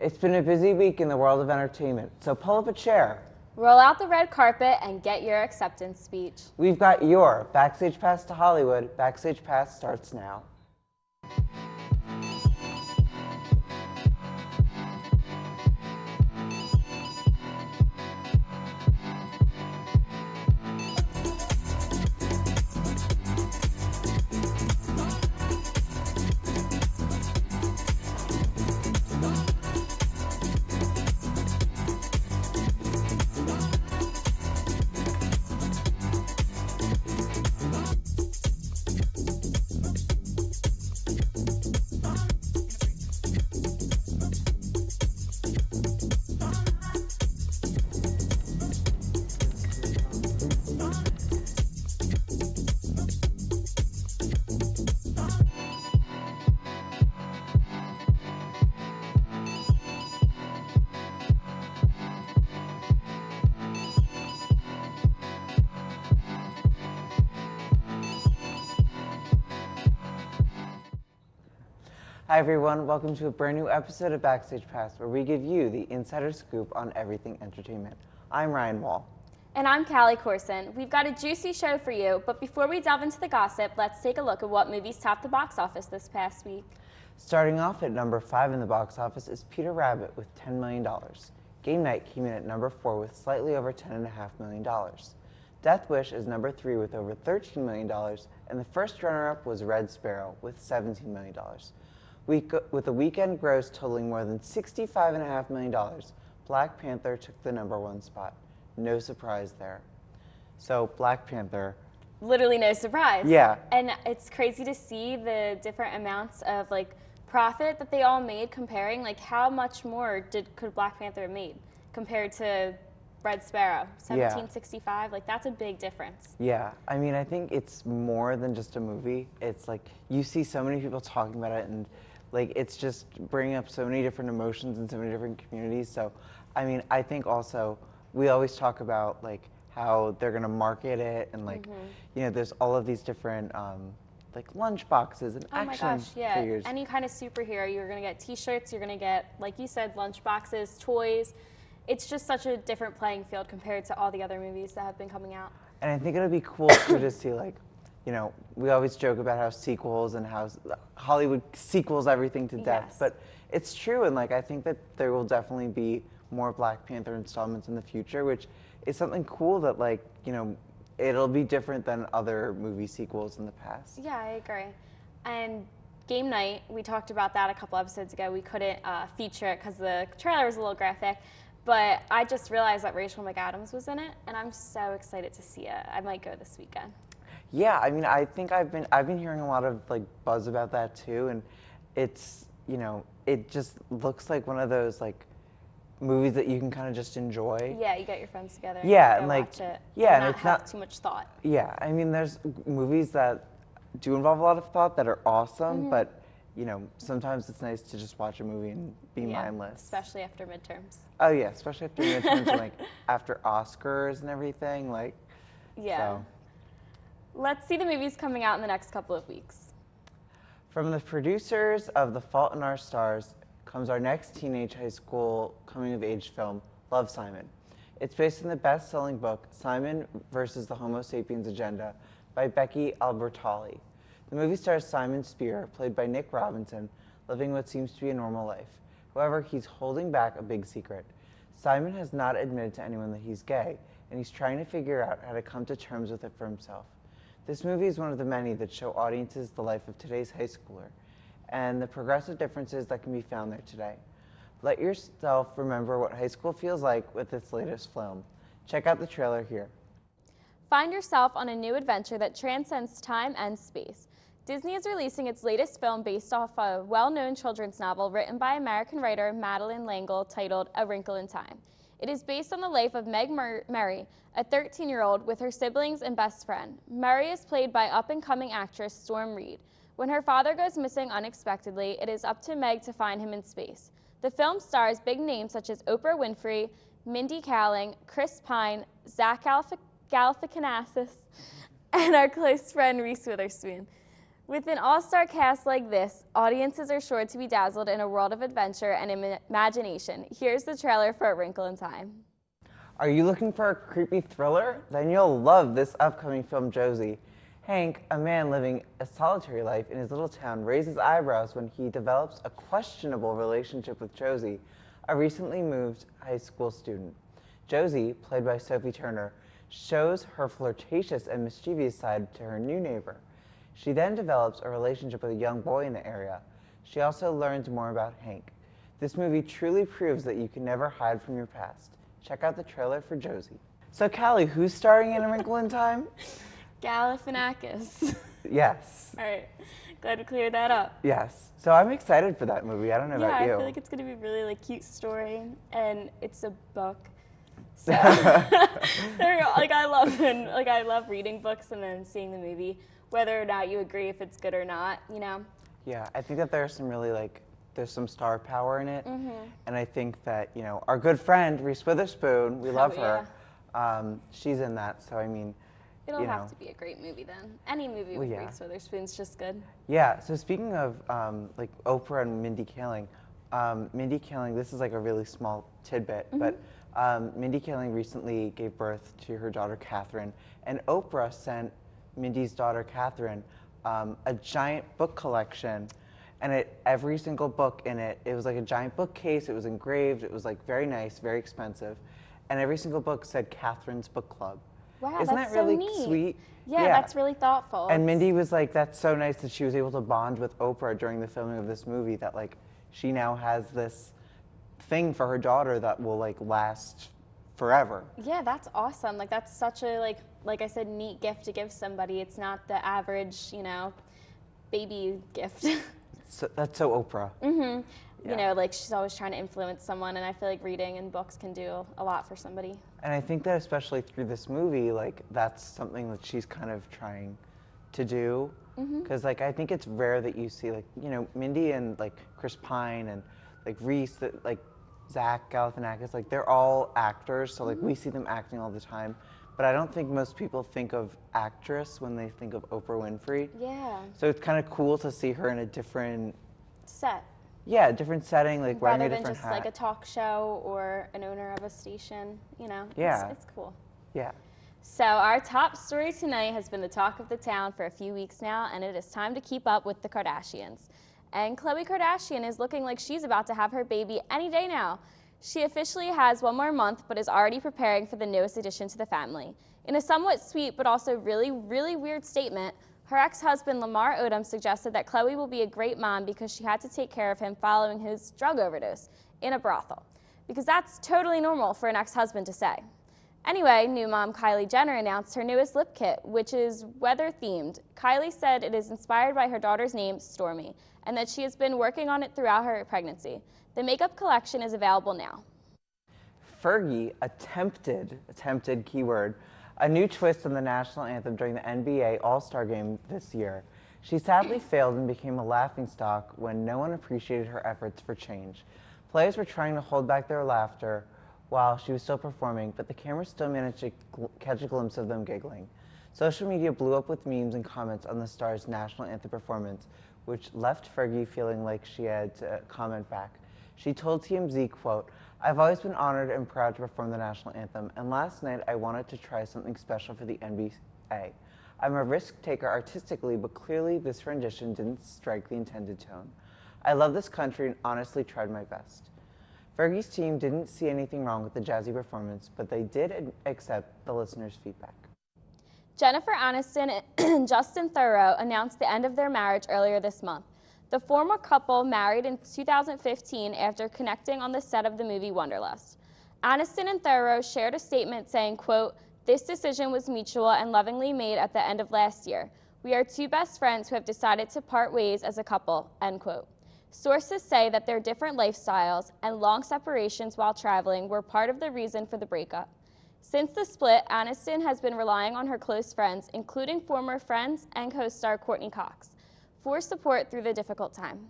It's been a busy week in the world of entertainment, so pull up a chair. Roll out the red carpet and get your acceptance speech. We've got your Backstage Pass to Hollywood. Backstage Pass starts now. Hi everyone, welcome to a brand new episode of Backstage Pass, where we give you the insider scoop on everything entertainment. I'm Ryan Wall. And I'm Callie Corson. We've got a juicy show for you, but before we delve into the gossip, let's take a look at what movies topped the box office this past week. Starting off at number 5 in the box office is Peter Rabbit with $10 million. Game Night came in at number 4 with slightly over $10.5 million. Death Wish is number 3 with over $13 million, and the first runner-up was Red Sparrow with $17 million. With a weekend gross totaling more than $65.5 million, Black Panther took the number 1 spot. No surprise there. So Black Panther. Literally no surprise. Yeah. And it's crazy to see the different amounts of profit that they all made comparing. How much more could Black Panther have made compared to Red Sparrow? 1765, that's a big difference. Yeah, I mean, I think it's more than just a movie. It's you see so many people talking about it, and it's just bringing up so many different emotions in so many different communities. So, I mean, I think also we always talk about how they're gonna market it, and there's all of these different lunch boxes and action figures. Any kind of superhero, you're gonna get T-shirts, you're gonna get, like you said, lunch boxes, toys. It's just such a different playing field compared to all the other movies that have been coming out. And I think it'll be cool too to see we always joke about how sequels and how Hollywood sequels everything to death, yes. But it's true, and I think that there will definitely be more Black Panther installments in the future, which is something cool that it'll be different than other movie sequels in the past. Yeah, I agree. And Game Night, we talked about that a couple episodes ago. We couldn't feature it because the trailer was a little graphic, but I just realized that Rachel McAdams was in it, and I'm so excited to see it. I might go this weekend. Yeah, I mean, I think I've been hearing a lot of buzz about that too, and it's it just looks like one of those movies that you can kind of just enjoy. Yeah, you get your friends together. Yeah, and and watch it. Yeah, and it's not not too much thought. Yeah, I mean, there's movies that do involve a lot of thought that are awesome, but sometimes it's nice to just watch a movie and be mindless. Especially after midterms. Oh yeah, especially after midterms and after Oscars and everything. Yeah. So. Let's see the movies coming out in the next couple of weeks. From the producers of The Fault in Our Stars comes our next teenage high school coming-of-age film, Love, Simon. It's based on the best-selling book, Simon versus the Homo sapiens Agenda, by Becky Albertalli. The movie stars Simon Spear, played by Nick Robinson, living what seems to be a normal life. However, he's holding back a big secret. Simon has not admitted to anyone that he's gay, and he's trying to figure out how to come to terms with it for himself. This movie is one of the many that show audiences the life of today's high schooler and the progressive differences that can be found there today. Let yourself remember what high school feels like with this latest film. Check out the trailer here. Find yourself on a new adventure that transcends time and space. Disney is releasing its latest film based off a well-known children's novel written by American writer Madeleine L'Engle titled A Wrinkle in Time. It is based on the life of Meg Murray, a 13-year-old with her siblings and best friend. Murray is played by up-and-coming actress Storm Reed. When her father goes missing unexpectedly, it is up to Meg to find him in space. The film stars big names such as Oprah Winfrey, Mindy Kaling, Chris Pine, Zach Galifianakis, and our close friend Reese Witherspoon. With an all-star cast like this, audiences are sure to be dazzled in a world of adventure and imagination. Here's the trailer for A Wrinkle in Time. Are you looking for a creepy thriller? Then you'll love this upcoming film, Josie. Hank, a man living a solitary life in his little town, raises eyebrows when he develops a questionable relationship with Josie, a recently moved high school student. Josie, played by Sophie Turner, shows her flirtatious and mischievous side to her new neighbor. She then develops a relationship with a young boy in the area. She also learns more about Hank. This movie truly proves that you can never hide from your past. Check out the trailer for Josie. So Callie, who's starring in A Wrinkle in Time? Galifianakis. Yes. All right, glad to clear that up. Yes. So I'm excited for that movie. I don't know about you. Yeah, I feel like it's gonna be really like cute story, and it's a book. So there you go. Like I love reading books and then seeing the movie, whether or not you agree if it's good or not, you know. Yeah, I think that there's some really there's some star power in it, and I think that our good friend Reese Witherspoon, we love her. She's in that, so I mean. It'll have to be a great movie then. Any movie with Reese Witherspoon's just good. Yeah. So speaking of like Oprah and Mindy Kaling, this is like a really small tidbit, but Mindy Kaling recently gave birth to her daughter Catherine, and Oprah sent Mindy's daughter Catherine a giant book collection, and every single book in it, it was like a giant bookcase. It was engraved. It was like very nice, very expensive, and every single book said Catherine's Book Club. Wow, Isn't that's that really so neat. sweet? Yeah, that's really thoughtful. And Mindy was like, that's so nice that she was able to bond with Oprah during the filming of this movie, that like she now has this thing for her daughter that will like last forever. Yeah, that's awesome. Like that's such a like I said, neat gift to give somebody. It's not the average, baby gift. That's so Oprah. Mm-hmm. Yeah. Like she's always trying to influence someone, and I feel like reading and books can do a lot for somebody. And I think that especially through this movie, like that's something that she's kind of trying to do. Because like I think it's rare that you see like Mindy and like Chris Pine and like Reese, like Zach Galifianakis, like they're all actors, so like we see them acting all the time. But I don't think most people think of actress when they think of Oprah Winfrey. Yeah. So it's kind of cool to see her in a different set. Yeah, a different setting, like wearing a different hat. Rather than just like a talk show or an owner of a station, Yeah. It's cool. Yeah. So our top story tonight has been the talk of the town for a few weeks now, and it is time to keep up with the Kardashians. And Khloe Kardashian is looking like she's about to have her baby any day now. She officially has one more month, but is already preparing for the newest addition to the family. In a somewhat sweet but also really, really weird statement, her ex-husband Lamar Odom suggested that Khloe will be a great mom because she had to take care of him following his drug overdose in a brothel. Because that's totally normal for an ex-husband to say. Anyway, new mom Kylie Jenner announced her newest lip kit, which is weather-themed. Kylie said it is inspired by her daughter's name, Stormy, and that she has been working on it throughout her pregnancy. The makeup collection is available now. Fergie attempted keyword, a new twist on the national anthem during the NBA All-Star Game this year. She sadly failed and became a laughingstock when no one appreciated her efforts for change. Players were trying to hold back their laughter while she was still performing, but the camera still managed to catch a glimpse of them giggling. Social media blew up with memes and comments on the star's national anthem performance, which left Fergie feeling like she had to comment back. She told TMZ, quote, "I've always been honored and proud to perform the national anthem, and last night I wanted to try something special for the NBA. I'm a risk taker artistically, but clearly this rendition didn't strike the intended tone. I love this country and honestly tried my best." Fergie's team didn't see anything wrong with the jazzy performance, but they did accept the listeners' feedback. Jennifer Aniston and Justin Theroux announced the end of their marriage earlier this month. The former couple married in 2015 after connecting on the set of the movie Wanderlust. Aniston and Theroux shared a statement saying, quote, "This decision was mutual and lovingly made at the end of last year. We are two best friends who have decided to part ways as a couple," end quote. Sources say that their different lifestyles and long separations while traveling were part of the reason for the breakup. Since the split, Aniston has been relying on her close friends, including former friends and co-star Courtney Cox, for support through the difficult time.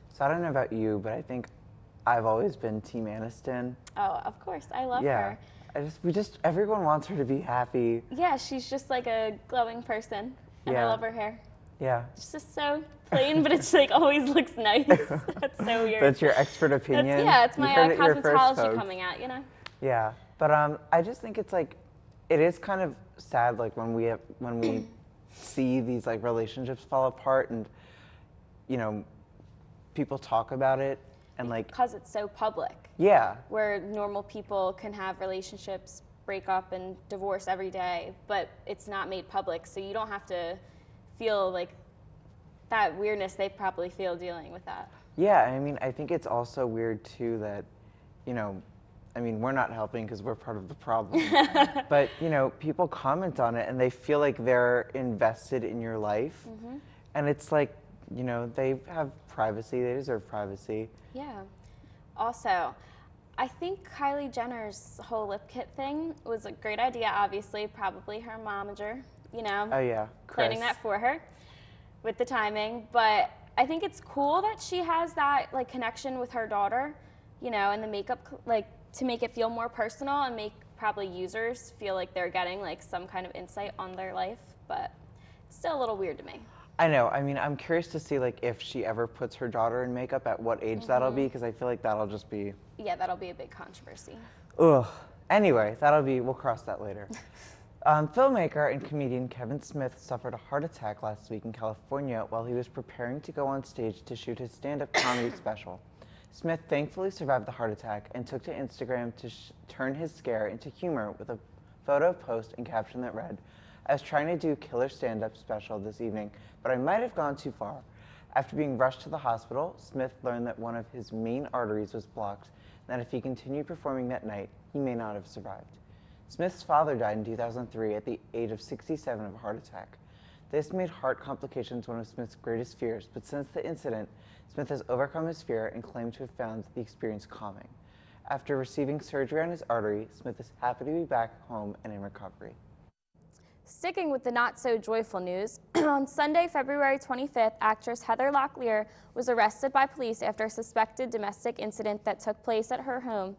So I don't know about you, but I think I've always been Team Aniston. Oh, of course, I love her. Everyone wants her to be happy. Yeah, she's just like a glowing person, and I love her hair. Yeah. It's just so plain, but it's like always looks nice. That's so weird. That's your expert opinion? It's my cosmetology coming out, you know? Yeah, but I just think it's like, it is kind of sad, like when we see these like relationships fall apart, and you know, people talk about it, and like because it's so public. Yeah. Where normal people can have relationships, break up and divorce every day, but it's not made public, so you don't have to feel like that weirdness they probably feel dealing with that. Yeah, I mean, I think it's also weird too that, you know, I mean, we're not helping because we're part of the problem. But, you know, people comment on it and they feel like they're invested in your life. Mm-hmm. And it's like, you know, they have privacy, they deserve privacy. Yeah. Also, I think Kylie Jenner's whole lip kit thing was a great idea, obviously, probably her momager, you know. Oh yeah, Chris. Planning that for her with the timing. But I think it's cool that she has that like connection with her daughter, you know, and the makeup, like, to make it feel more personal and make probably users feel like they're getting like some kind of insight on their life, but it's still a little weird to me. I know. I mean, I'm curious to see like if she ever puts her daughter in makeup, at what age that'll be, because I feel like that'll just be... Yeah, that'll be a big controversy. Ugh. Anyway, we'll cross that later. Filmmaker and comedian Kevin Smith suffered a heart attack last week in California while he was preparing to go on stage to shoot his stand-up comedy special. Smith thankfully survived the heart attack and took to Instagram to turn his scare into humor with a photo post and caption that read, "I was trying to do killer stand-up special this evening, but I might have gone too far." After being rushed to the hospital, Smith learned that one of his main arteries was blocked and that if he continued performing that night, he may not have survived. Smith's father died in 2003 at the age of 67 of a heart attack. This made heart complications one of Smith's greatest fears, but since the incident, Smith has overcome his fear and claimed to have found the experience calming. After receiving surgery on his artery, Smith is happy to be back home and in recovery. Sticking with the not-so-joyful news, on Sunday, February 25th, actress Heather Locklear was arrested by police after a suspected domestic incident that took place at her home,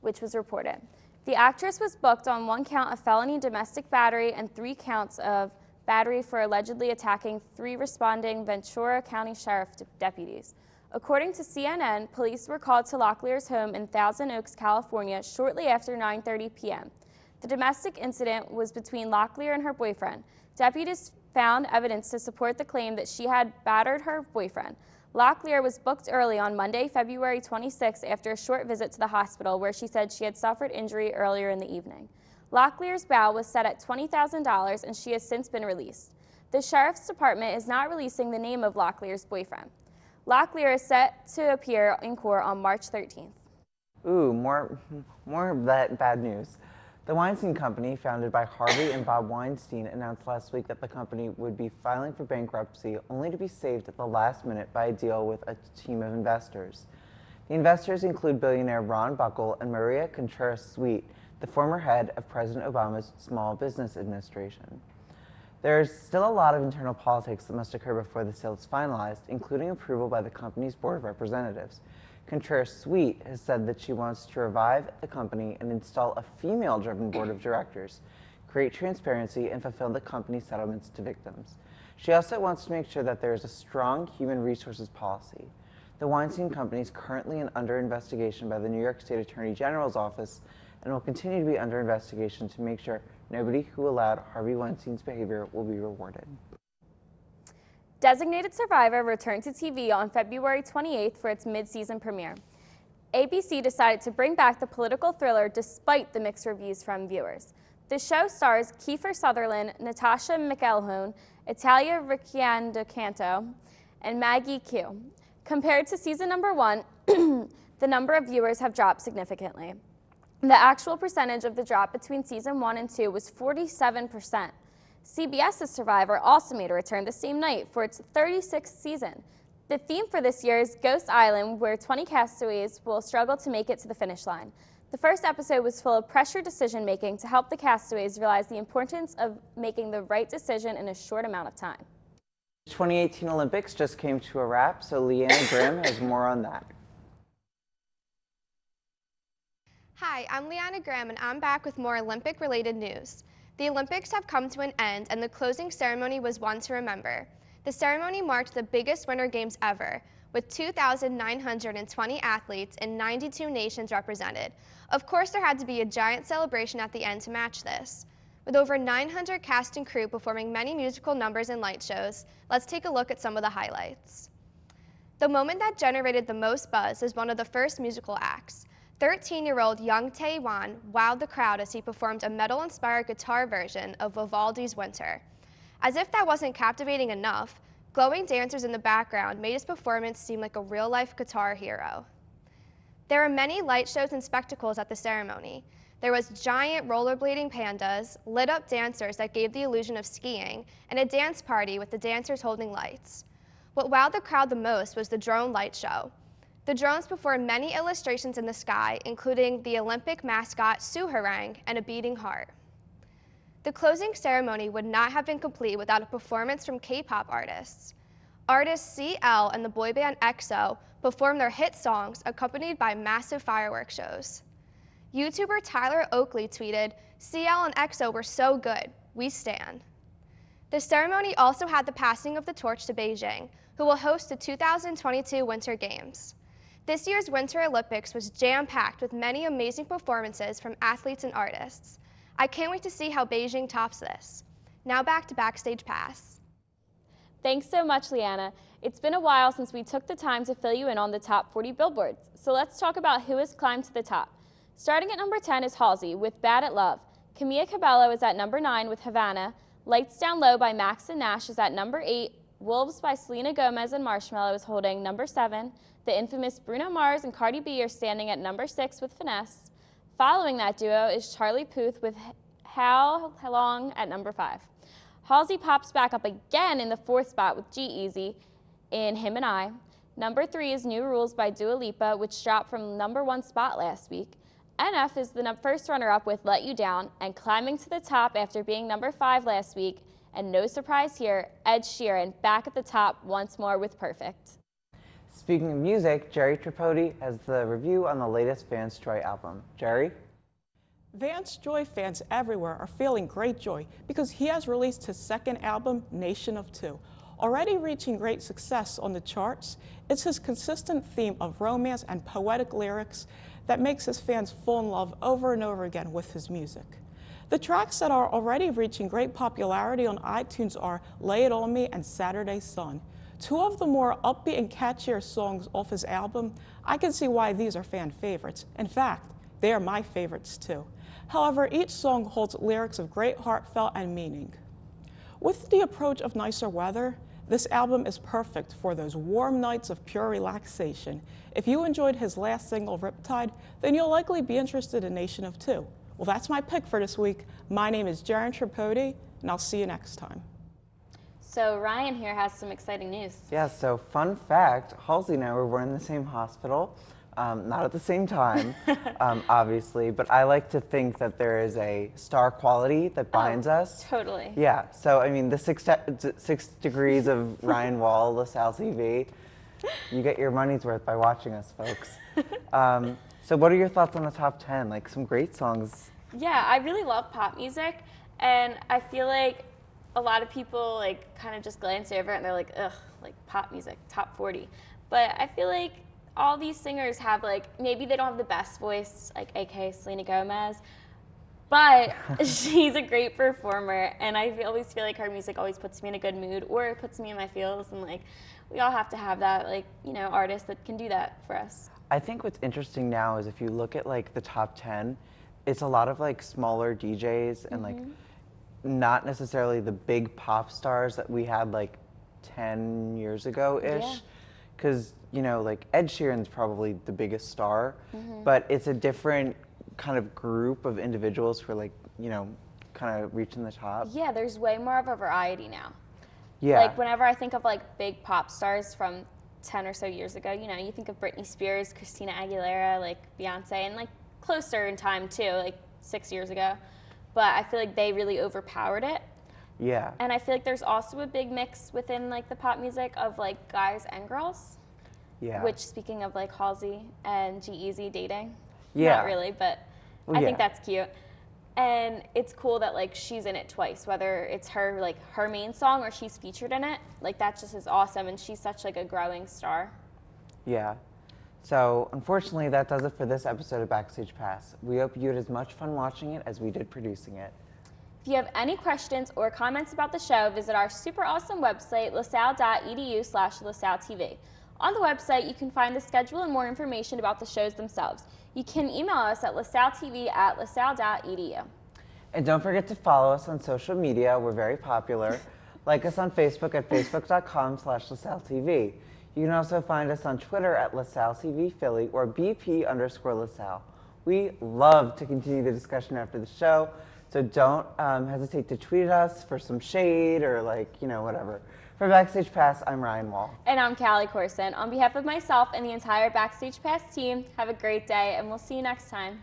which was reported. The actress was booked on one count of felony domestic battery and 3 counts of battery for allegedly attacking 3 responding Ventura County Sheriff deputies. According to CNN, police were called to Locklear's home in Thousand Oaks, California, shortly after 9:30 p.m. The domestic incident was between Locklear and her boyfriend. Deputies found evidence to support the claim that she had battered her boyfriend. Locklear was booked early on Monday, February 26, after a short visit to the hospital where she said she had suffered injury earlier in the evening. Locklear's bail was set at $20,000 and she has since been released. The Sheriff's Department is not releasing the name of Locklear's boyfriend. Locklear is set to appear in court on March 13th. Ooh, more of that bad news. The Weinstein Company, founded by Harvey and Bob Weinstein, announced last week that the company would be filing for bankruptcy only to be saved at the last minute by a deal with a team of investors. The investors include billionaire Ron Buckle and Maria Contreras-Sweet, the former head of President Obama's Small Business Administration. There's still a lot of internal politics that must occur before the sale is finalized, including approval by the company's Board of Representatives. Contreras-Sweet has said that she wants to revive the company and install a female-driven board of directors, create transparency, and fulfill the company's settlements to victims. She also wants to make sure that there is a strong human resources policy. The Weinstein Company is currently under investigation by the New York State Attorney General's office and will continue to be under investigation to make sure nobody who allowed Harvey Weinstein's behavior will be rewarded. Designated Survivor returned to TV on February 28th for its mid-season premiere. ABC decided to bring back the political thriller despite the mixed reviews from viewers. The show stars Kiefer Sutherland, Natasha McElhone, Italia Ricciardo, and Maggie Q. Compared to season number 1, the number of viewers have dropped significantly. The actual percentage of the drop between season 1 and 2 was 47%. CBS's Survivor also made a return the same night for its 36th season. The theme for this year is Ghost Island, where 20 castaways will struggle to make it to the finish line. The first episode was full of pressure decision-making to help the castaways realize the importance of making the right decision in a short amount of time. The 2018 Olympics just came to a wrap, so Leanna Grimm has more on that. Hi, I'm Leanna Grimm, and I'm back with more Olympic-related news. The Olympics have come to an end, and the closing ceremony was one to remember. The ceremony marked the biggest Winter Games ever, with 2,920 athletes in 92 nations represented. Of course, there had to be a giant celebration at the end to match this. With over 900 cast and crew performing many musical numbers and light shows, let's take a look at some of the highlights. The moment that generated the most buzz is one of the first musical acts. 13-year-old Young Tae-wan wowed the crowd as he performed a metal-inspired guitar version of Vivaldi's Winter. As if that wasn't captivating enough, glowing dancers in the background made his performance seem like a real-life guitar hero. There were many light shows and spectacles at the ceremony. There was giant rollerblading pandas, lit-up dancers that gave the illusion of skiing, and a dance party with the dancers holding lights. What wowed the crowd the most was the drone light show. The drones performed many illustrations in the sky, including the Olympic mascot Suharang and a beating heart. The closing ceremony would not have been complete without a performance from K-pop artists. Artists CL and the boy band EXO performed their hit songs accompanied by massive fireworks shows. YouTuber Tyler Oakley tweeted, "CL and EXO were so good, we stan." The ceremony also had the passing of the torch to Beijing, who will host the 2022 Winter Games. This year's Winter Olympics was jam-packed with many amazing performances from athletes and artists. I can't wait to see how Beijing tops this. Now back to Backstage Pass. Thanks so much, Leanna. It's been a while since we took the time to fill you in on the top 40 billboards, so let's talk about who has climbed to the top. Starting at number 10 is Halsey with Bad at Love. Camila Cabello is at number 9 with Havana. Lights Down Low by Max and Nash is at number 8. Wolves by Selena Gomez and Marshmello is holding number 7. The infamous Bruno Mars and Cardi B are standing at number 6 with Finesse. Following that duo is Charlie Puth with How Long at number 5. Halsey pops back up again in the 4th spot with G-Eazy in Him and I. Number 3 is New Rules by Dua Lipa, which dropped from number 1 spot last week. NF is the first runner-up with Let You Down, and climbing to the top after being number 5 last week, and no surprise here, Ed Sheeran back at the top once more with Perfect. Speaking of music, Jerry Tripodi has the review on the latest Vance Joy album. Jerry? Vance Joy fans everywhere are feeling great joy because he has released his second album, Nation of Two. Already reaching great success on the charts, it's his consistent theme of romance and poetic lyrics that makes his fans fall in love over and over again with his music. The tracks that are already reaching great popularity on iTunes are Lay It On Me and Saturday Sun. Two of the more upbeat and catchier songs off his album, I can see why these are fan favorites. In fact, they are my favorites too. However, each song holds lyrics of great heartfelt and meaning. With the approach of nicer weather, this album is perfect for those warm nights of pure relaxation. If you enjoyed his last single, Riptide, then you'll likely be interested in Nation of Two. Well, that's my pick for this week. My name is Jaren Tripodi, and I'll see you next time. So Ryan here has some exciting news. Yeah, so fun fact, Halsey and I were born in the same hospital. Not at the same time, obviously, but I like to think that there is a star quality that binds us. Totally. Yeah, so I mean, the six degrees of Ryan Wall, LaSalle TV, you get your money's worth by watching us, folks. So what are your thoughts on the top 10? Like some great songs. Yeah, I really love pop music, and I feel like a lot of people like kind of just glance over it and they're like, ugh, like pop music, top 40. But I feel like all these singers have like, maybe they don't have the best voice, like aka Selena Gomez, but she's a great performer, and I always feel like her music always puts me in a good mood, or it puts me in my feels, and like we all have to have that, like, you know, artist that can do that for us. I think what's interesting now is if you look at like the top 10, it's a lot of like smaller DJs and like not necessarily the big pop stars that we had like 10 years ago-ish. Yeah. Because, you know, like Ed Sheeran's probably the biggest star, but it's a different kind of group of individuals who are like, you know, kind of reaching the top. Yeah, there's way more of a variety now. Yeah. Like whenever I think of like big pop stars from 10 or so years ago, you know, you think of Britney Spears, Christina Aguilera, like Beyonce, and like closer in time too, like 6 years ago. But I feel like they really overpowered it. Yeah. And I feel like there's also a big mix within like the pop music of like guys and girls. Yeah. Which, speaking of like Halsey and G-Eazy dating, Yeah. not really, but Well, I yeah. think that's cute. And it's cool that like she's in it twice, whether it's her like her main song or she's featured in it. Like that just is awesome, and she's such like a growing star. Yeah. So unfortunately, that does it for this episode of Backstage Pass. We hope you had as much fun watching it as we did producing it. If you have any questions or comments about the show, visit our super awesome website, lasalle.edu/LaSalleTV. On the website, you can find the schedule and more information about the shows themselves. You can email us at lasalletv@lasalle.edu. And don't forget to follow us on social media. We're very popular. Like us on Facebook at facebook.com/LaSalleTV. You can also find us on Twitter at LaSalleTVPhilly or BP_LaSalle. We love to continue the discussion after the show, so don't hesitate to tweet us for some shade or whatever. For Backstage Pass, I'm Ryan Wall. And I'm Callie Corson. On behalf of myself and the entire Backstage Pass team, have a great day, and we'll see you next time.